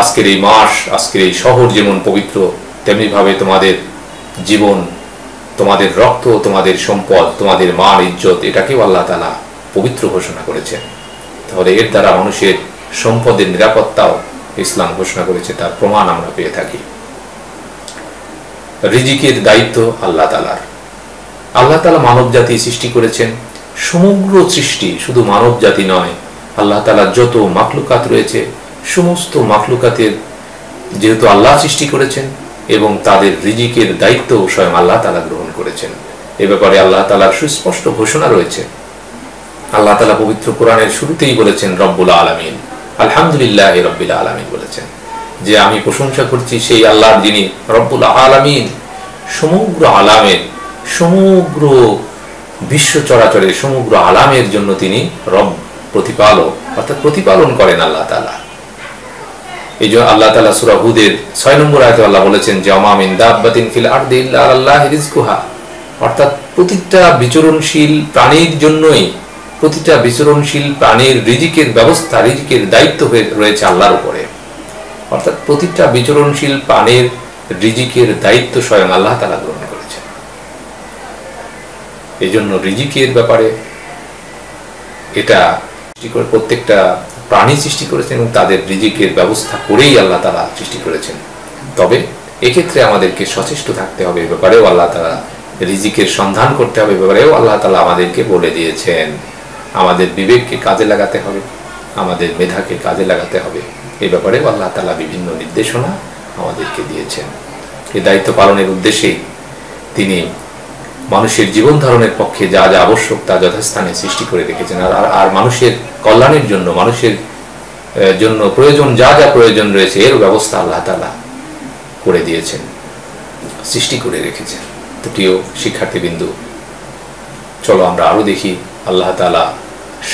আজকের এই মাস, আজকের এই শহর যেমন পবিত্র, তেমনি ভাবে তোমাদের জীবন, তোমাদের রক্ত, তোমাদের সম্পদ, তোমাদের মান, ইজ্জত এটাকেও আল্লাহ তাআলা পবিত্র ঘোষণা করেছেন। তাহলে এর দ্বারা মানুষের সম্পদের নিরাপত্তাও ইসলাম ঘোষণা করেছে, তার প্রমাণ আমরা পেয়ে থাকি। রিজিকের দায়িত্ব আল্লাহ তাআলার। আল্লাহ তাআলা মানব জাতি সৃষ্টি করেছেন, সমগ্র সৃষ্টি, শুধু মানব জাতি নয়, আল্লাহ তাআলার যত মাখলুকাত রয়েছে সমস্ত মাখলুকাতের যেহেতু আল্লাহ সৃষ্টি করেছেন এবং তাদের রিজিকের দায়িত্ব স্বয়ং আল্লাহ তাআলা গ্রহণ করেছেন। এ ব্যাপারে আল্লাহ তাআলার সুস্পষ্ট ঘোষণা রয়েছে। আল্লাহ তাআলা পবিত্র কোরআনের শুরুতেই বলেছেন রব্বুল আলামিন, আলহামদুলিল্লাহি রাব্বিল আলামিন বলেছেন, যে আমি প্রশংসা করছি সেই আল্লাহর যিনি রব্বুল আলামিন, সমগ্র আলামের, সমগ্র বিশ্ব চরাচরের সমগ্র আলামের জন্য তিনি রব, প্রতিপালক, অর্থাৎ প্রতিপালন করেন আল্লাহ তাআলা। এই জন্য আল্লাহ তাআলা সূরা হুদের 6 নম্বর আয়াতে আল্লাহ বলেছেন যে ওয়া মিন দাব্বাতিন ফিল আরদি ইল্লা আলাল্লাহি রিজকুহা, অর্থাৎ প্রতিটা বিচরণশীল প্রাণীর জন্যই, প্রতিটা বিচরণশীল প্রাণীর রিজিকের ব্যবস্থা, রিজিকের দায়িত্ব রয়েছে আল্লাহর উপরে। অর্থাৎ প্রতিটা বিচরণশীল প্রাণীর রিজিকের দায়িত্ব স্বয়ং আল্লাহ তাআলা গ্রহণ করেছেন। এই জন্য রিজিকের ব্যাপারে এটা প্রত্যেকটা প্রাণী সৃষ্টি করেছেন এবং তাদের রিজিকের ব্যবস্থা করেই আল্লাহ তাআলা সৃষ্টি করেছেন। তবে এক্ষেত্রে আমাদেরকে সচেষ্ট থাকতে হবে, এ ব্যাপারেও আল্লাহ তাআলা রিজিকের সন্ধান করতে হবে, এ ব্যাপারেও আল্লাহ তাআলা আমাদেরকে বলে দিয়েছেন। আমাদের বিবেককে কাজে লাগাতে হবে, আমাদের মেধাকে কাজে লাগাতে হবে, এই ব্যাপারেও আল্লাহ তাআলা বিভিন্ন নির্দেশনা আমাদেরকে দিয়েছেন। এই দায়িত্ব পালনের উদ্দেশ্যেই তিনি মানুষের জীবন ধারণের পক্ষে যা যা আবশ্যক তা যথাস্থানে সৃষ্টি করে রেখেছেন। আর মানুষের কল্যাণের জন্য, মানুষের জন্য প্রয়োজন যা যা প্রয়োজন রয়েছে এর ব্যবস্থা আল্লাহ তাআলা করে দিয়েছেন, সৃষ্টি করে রেখেছেন। তো প্রিয় শিক্ষার্থীবৃন্দু, চলো আমরা আরো দেখি আল্লাহ তাআলা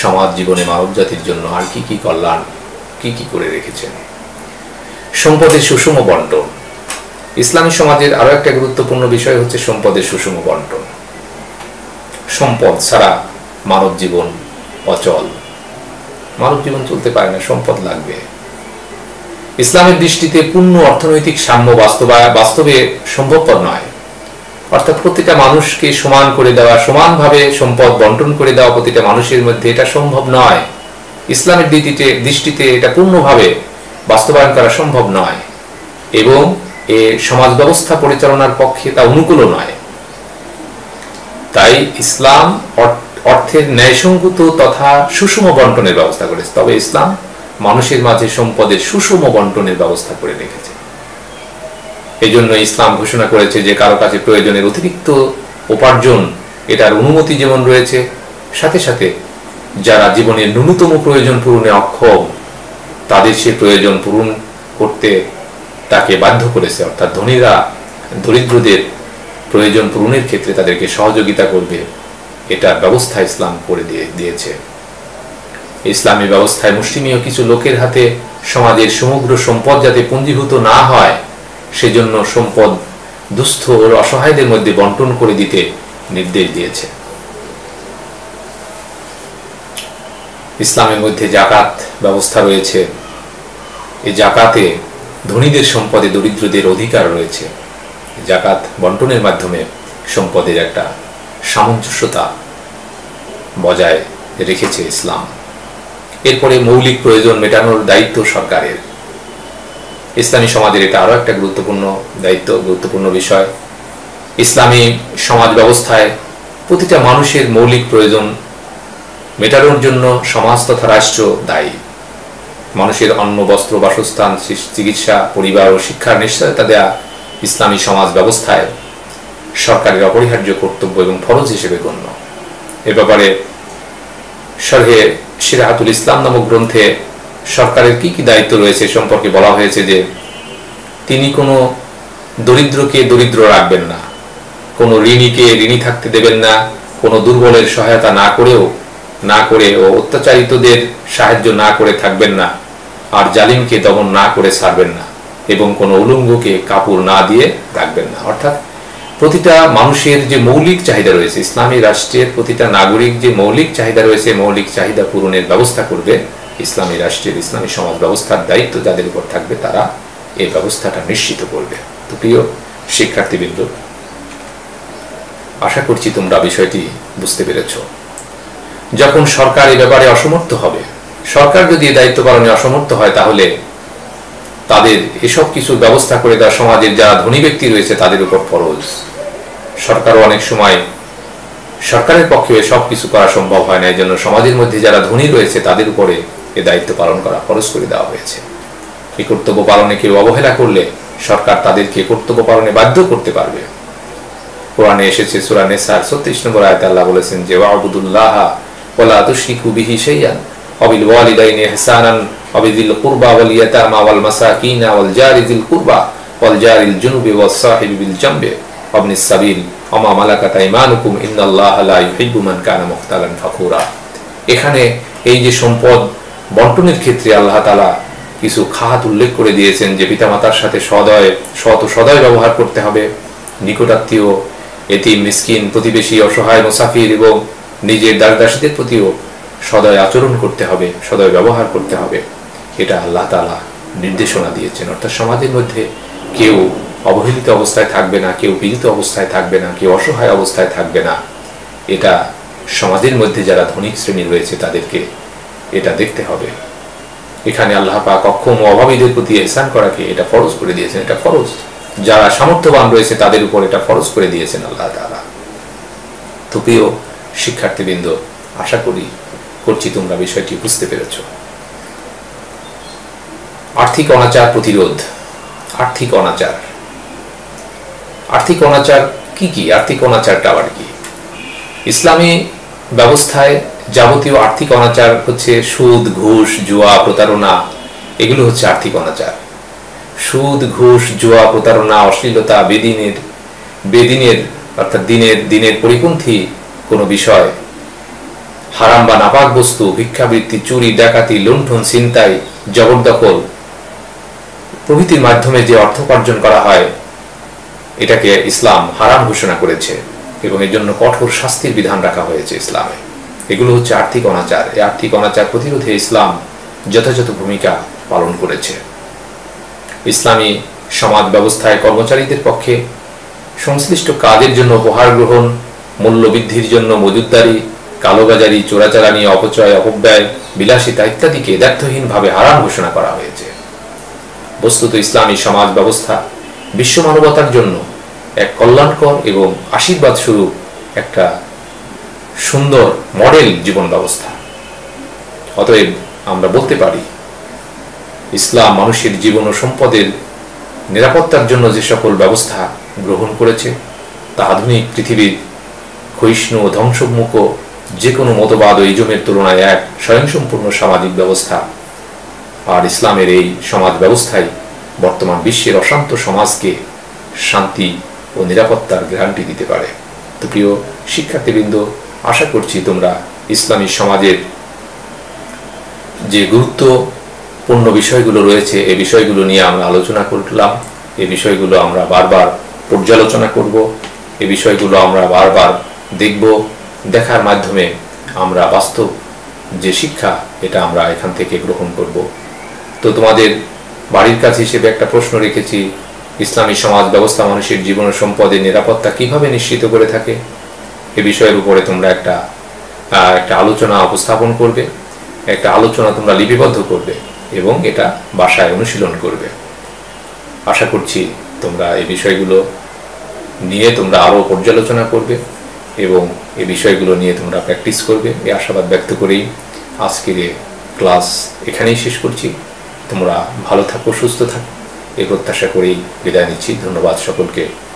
সমাজ জীবনে মানব জাতির জন্য আর কি কি কল্যাণ, কি কি করে রেখেছেন। সম্পদের সুষম বন্টন। ইসলামী সমাজের আরো একটা গুরুত্বপূর্ণ বিষয় হচ্ছে সম্পদের সুষম বন্টন। সম্পদ ছাড়া মানব জীবন অচল, মানব জীবন চলতে পারে না, সম্পদ লাগবে। ইসলামের দৃষ্টিতে পূর্ণ অর্থনৈতিক সাম্য বাস্তবে সম্ভবপর নয়। অর্থাৎ প্রতিটা মানুষকে সমান করে দেওয়া, সমানভাবে সম্পদ বন্টন করে দেওয়া প্রতিটা মানুষের মধ্যে, এটা সম্ভব নয়। ইসলামের দৃষ্টিতে এটা পূর্ণভাবে বাস্তবায়ন করা সম্ভব নয় এবং এ সমাজ ব্যবস্থা পরিচালনার পক্ষে তা অনুকূল নয়। তাই ইসলাম অর্থের ন্যায়সঙ্গত তথা সুষম বন্টনের ব্যবস্থা করেছে। তবে ইসলাম মানুষের মাঝে সম্পদের সুষম বন্টনের ব্যবস্থা করে রেখেছে। এই জন্য ইসলাম ঘোষণা করেছে যে কারো কাছে প্রয়োজনের অতিরিক্ত উপার্জন, এটার অনুমতি যেমন রয়েছে, সাথে সাথে যারা জীবনের ন্যূনতম প্রয়োজন পূরণে অক্ষম তাদের সে প্রয়োজন পূরণ করতে তাকে বাধ্য করেছে। অর্থাৎ ধনীরা দরিদ্রদের প্রয়োজন পূরণের ক্ষেত্রে তাদেরকে সহযোগিতা করবে, এটার ব্যবস্থা ইসলাম করে দিয়েছে। ইসলামী ব্যবস্থায় মুসলিমীয় কিছু লোকের হাতে সমাজের সমগ্র সম্পদ যাতে পুঞ্জীভূত না হয় সেজন্য সম্পদ দুস্থ ও অসহায়দের মধ্যে বন্টন করে দিতে নির্দেশ দিয়েছে। ইসলামের মধ্যে জাকাত ব্যবস্থা রয়েছে। এই জাকাতে ধনীদের সম্পদে দরিদ্রদের অধিকার রয়েছে। জাকাত বন্টনের মাধ্যমে সম্পদের একটা সামঞ্জস্যতা বজায় রেখেছে ইসলাম। এরপরে মৌলিক প্রয়োজন মেটানোর দায়িত্ব সরকারের। ইসলামী সমাজের এটা আরো একটা গুরুত্বপূর্ণ দায়িত্ব, গুরুত্বপূর্ণ বিষয়। ইসলামী সমাজ ব্যবস্থায় প্রতিটা মানুষের মৌলিক প্রয়োজন মেটানোর জন্য সমাজ তথা রাষ্ট্র দায়ী। মানুষের অন্ন, বস্ত্র, বাসস্থান, চিকিৎসা, পরিবার ও শিক্ষার নিশ্চয়তা দেয়া ইসলামী সমাজ ব্যবস্থায় সরকারের অপরিহার্য কর্তব্য এবং ফরজ হিসেবে গণ্য। এ ব্যাপারে শরহে শিরাহাতুল ইসলাম নামক গ্রন্থে সরকারের কি কি দায়িত্ব রয়েছে সম্পর্কে বলা হয়েছে যে তিনি কোনো দরিদ্রকে দরিদ্র রাখবেন না, কোনো ঋণীকে ঋণী থাকতে দেবেন না, কোনো দুর্বলের সহায়তা না করে ও অত্যাচারিতদের সাহায্য না করে থাকবেন না, আর জালিমকে দমন না করে ছাড়বেন না, এবং কোনো উলঙ্গকে কাপড় না দিয়ে রাখবেন না। অর্থাৎ প্রতিটা মানুষের যে মৌলিক চাহিদা রয়েছে, ইসলামী রাষ্ট্রের প্রতিটা নাগরিক যে মৌলিক চাহিদা রয়েছে, মৌলিক চাহিদা পূরণের ব্যবস্থা করবে ইসলামী রাষ্ট্রের, ইসলামী সমাজ ব্যবস্থার দায়িত্ব যাদের উপর থাকবে তারা এই ব্যবস্থাটা নিশ্চিত করবে। তো প্রিয় শিক্ষার্থীবৃন্দ, আশা করছি তোমরা বিষয়টি বুঝতে পেরেছ। যখন সরকার এই ব্যাপারে অসমর্থ হবে, সরকার যদি এই দায়িত্ব পালনে অসমর্থ হয়, তাহলে তাদের এসব কিছু ব্যবস্থা করে দেওয়া সমাজের যারা ধনী ব্যক্তি রয়েছে তাদের উপর ফরজ। সরকারও অনেক সময় সরকারের পক্ষে সব কিছু করা সম্ভব হয় না, এই জন্য সমাজের মধ্যে যারা ধনী রয়েছে তাদের উপরে এ দায়িত্ব পালন করা ফরজ করে দেওয়া হয়েছে। এই কর্তব্য পালনে কেউ অবহেলা করলে সরকার তাদেরকে কর্তব্য পালনে বাধ্য করতে পারবে। কোরআনে এসেছে সূরা নিসার 36 নম্বর আয়াতে আল্লাহ বলেছেন যে ওয়াবুদুল্লাহ ওয়ালা তুশরিকু বিহি শাইআন ওয়াবিল ওয়ালিদাইনি ইহসানান ওয়াবিযিল কুরবা ওয়াল ইয়াতামা ওয়াল মাসাকিন ওয়াল জারি যিল কুরবা ওয়াল জারিল জুনুবি ওয়াস সাহিবি বিল জামবি ওয়াবনিস সাবিল ওয়া মালাকাত আইমানুকুম ইন্নাল্লাহা লা ইউহিব্বু মান কানা মুখতালান ফাখুরা। এখানে এই যে সম্পদ বন্টনের ক্ষেত্রে আল্লাহ তাআলা কিছু খাত উল্লেখ করে দিয়েছেন যে পিতামাতার সাথে সদয় ব্যবহার করতে হবে, নিকটাত্মীয়, এতিম, মিসকিন, প্রতিবেশী, অসহায়, মুসাফির এবং নিজের দাসদাসীদের প্রতিও সদয় আচরণ করতে হবে, সদয় ব্যবহার করতে হবে। এটা আল্লাহ তাআলা নির্দেশনা দিয়েছেন। অর্থাৎ সমাজের মধ্যে কেউ অবহেলিত অবস্থায় থাকবে না, কেউ পীড়িত অবস্থায় থাকবে না, কেউ অসহায় অবস্থায় থাকবে না। এটা সমাজের মধ্যে যারা ধনিক শ্রেণী রয়েছে তাদেরকে এটা দেখতে হবে। এখানে আল্লাহ পাক অক্ষম ও অভাবীদের প্রতি ইহসান করাকে এটা ফরজ করে দিয়েছেন। এটা ফরজ, যারা সামর্থ্যবান রয়েছে তাদের উপর এটা ফরজ করে দিয়েছেন আল্লাহ তাআলা। তো প্রিয় শিক্ষার্থীবৃন্দ, আশা করছি তোমরা বিষয়টি বুঝতে পেরেছ। আর্থিক অনাচার প্রতিরোধ। আর্থিক অনাচার কি কি? আর্থিক অনাচারটা আবার কি? ইসলামী ব্যবস্থায় যাবতীয় আর্থিক অনাচার হচ্ছে সুদ, ঘুষ, জুয়া, প্রতারণা, এগুলো হচ্ছে আর্থিক অনাচার। সুদ, ঘুষ, জুয়া, প্রতারণা, অশ্লীলতা, বেদিনের অর্থাৎ দিনের পরিপন্থী কোনো বিষয়, হারাম বা নাপাক বস্তু, ভিক্ষাবৃত্তি, চুরি, ডাকাতি, লুণ্ঠন, ছিনতাই, জবরদখল প্রভৃতির মাধ্যমে যে অর্থ উপার্জন করা হয়, এটাকে ইসলাম হারাম ঘোষণা করেছে এবং এর জন্য কঠোর শাস্তির বিধান রাখা হয়েছে ইসলামে। এগুলো হচ্ছে আর্থিক অনাচার। এই আর্থিক অনাচার প্রতিরোধে ইসলাম যথাযথ ভূমিকা পালন করেছে। ইসলামী সমাজ ব্যবস্থায় কর্মচারীদের পক্ষে সংশ্লিষ্ট কাজের জন্য উপহার গ্রহণ, মূল্য বৃদ্ধির জন্য মজুতদারি, কালোবাজারি, চোরাচালানি, অপচয়, অপব্যয়, বিলাসিতা ইত্যাদিকে দ্ব্যর্থহীনভাবে হারাম ঘোষণা করা হয়েছে। বস্তুত ইসলামী সমাজ ব্যবস্থা বিশ্ব মানবতার জন্য এক কল্যাণকর এবং আশীর্বাদ স্বরূপ একটা সুন্দর মডেল জীবন ব্যবস্থা। অতএব আমরা বলতে পারি ইসলাম মানুষের জীবন ও সম্পদের নিরাপত্তার জন্য যে সকল ব্যবস্থা গ্রহণ করেছে তা আধুনিক পৃথিবীর ক্ষয়িষ্ণু ও ধ্বংসমুখ যে কোনো মতবাদ ও ইজমের তুলনায় এক স্বয়ংসম্পূর্ণ সামাজিক ব্যবস্থা। আর ইসলামের এই সমাজ ব্যবস্থাই বর্তমান বিশ্বের অশান্ত সমাজকে শান্তি ও নিরাপত্তার গ্যারান্টি দিতে পারে। তো প্রিয় শিক্ষার্থীবৃন্দ, আশা করছি তোমরা ইসলামী সমাজের যে গুরুত্বপূর্ণ বিষয়গুলো রয়েছে এই বিষয়গুলো নিয়ে আমরা আলোচনা করলাম। এই বিষয়গুলো আমরা বারবার পর্যালোচনা করব, এই বিষয়গুলো আমরা বারবার দেখব। দেখার মাধ্যমে আমরা বাস্তব যে শিক্ষা এটা আমরা এখান থেকে গ্রহণ করব। তো তোমাদের বাড়ির কাজ হিসেবে একটা প্রশ্ন রেখেছি, ইসলামী সমাজ ব্যবস্থা মানুষের জীবন ও সম্পদের নিরাপত্তা কিভাবে নিশ্চিত করে থাকে, এ বিষয়ের উপরে তোমরা একটা আলোচনা উপস্থাপন করবে, একটা আলোচনা তোমরা লিপিবদ্ধ করবে এবং এটা বাসায় অনুশীলন করবে। আশা করছি তোমরা এই বিষয়গুলো নিয়ে তোমরা আরও পর্যালোচনা করবে এবং এই বিষয়গুলো নিয়ে তোমরা প্র্যাকটিস করবে এই আশাবাদ ব্যক্ত করেই আজকের ক্লাস এখানেই শেষ করছি। তোমরা ভালো থাকো, সুস্থ থাকো এই প্রত্যাশা করেই বিদায় নিচ্ছি। ধন্যবাদ সকলকে।